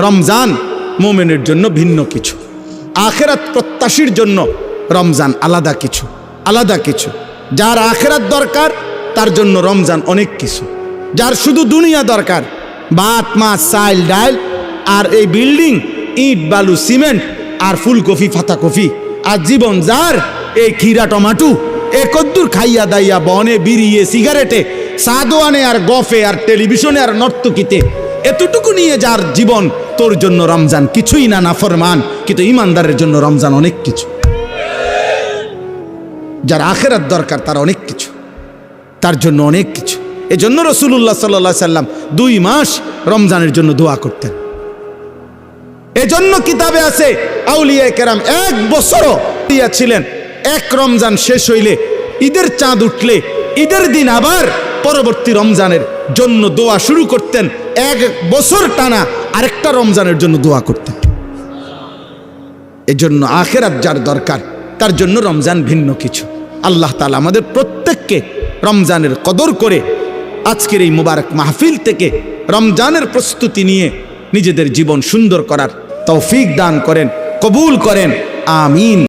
রমজান মুমিনের জন্য ভিন্ন কিছু, আখিরাত প্রত্যাশীর জন্য রমজান আলাদা কিছু, আলাদা কিছু। যার আখিরাত দরকার তার জন্য রমজান অনেক কিছু। যার শুধু দুনিয়া দরকার, ভাত মাছ চাল ডাল আর এই বিল্ডিং, ইট বালু সিমেন্ট আর ফুলকপি পাতাকপি, আর জীবন যার এই খিরা টমাটো এ কদ্দুর খাইয়া দাইয়া বনে বিড়িয়ে সিগারেটে সাদোয়ানে আর গফে আর টেলিভিশনে আর নর্তকিতে, এতটুকু নিয়ে যার জীবন, তোর জন্য রমজান কিছুই না, নাফরমান। কিন্তু ইমানদারের জন্য রমজান অনেক কিছু। যার আখিরাত দরকার তার অনেক কিছু, তার জন্য অনেক কিছু। এজন্য রাসূলুল্লাহ সাল্লাল্লাহু আলাইহি সাল্লাম 2 মাস রমজানের জন্য দোয়া করতেন। এজন্য কিতাবে আছে আউলিয়া কেরাম 1 বছরও ছিলেন, এক রমজান শেষ হইলে, ঈদের চাঁদ উঠলে, ঈদের দিন আবার পরবর্তী রমজানের জন্য দোয়া শুরু করতেন। 1 বছর টানা আরেকটা রমজানের জন্য দোয়া করতেন। এজন্য আখিরাত যার দরকার তার জন্য রমজান ভিন্ন কিছু। আল্লাহ তাআলা আমাদের প্রত্যেককে রমজানের কদর করে আজকের এই মুবারক মাহফিল থেকে রমজানের প্রস্তুতি নিয়ে নিজেদের জীবন সুন্দর করার তৌফিক দান করেন, কবুল করেন, আমিন।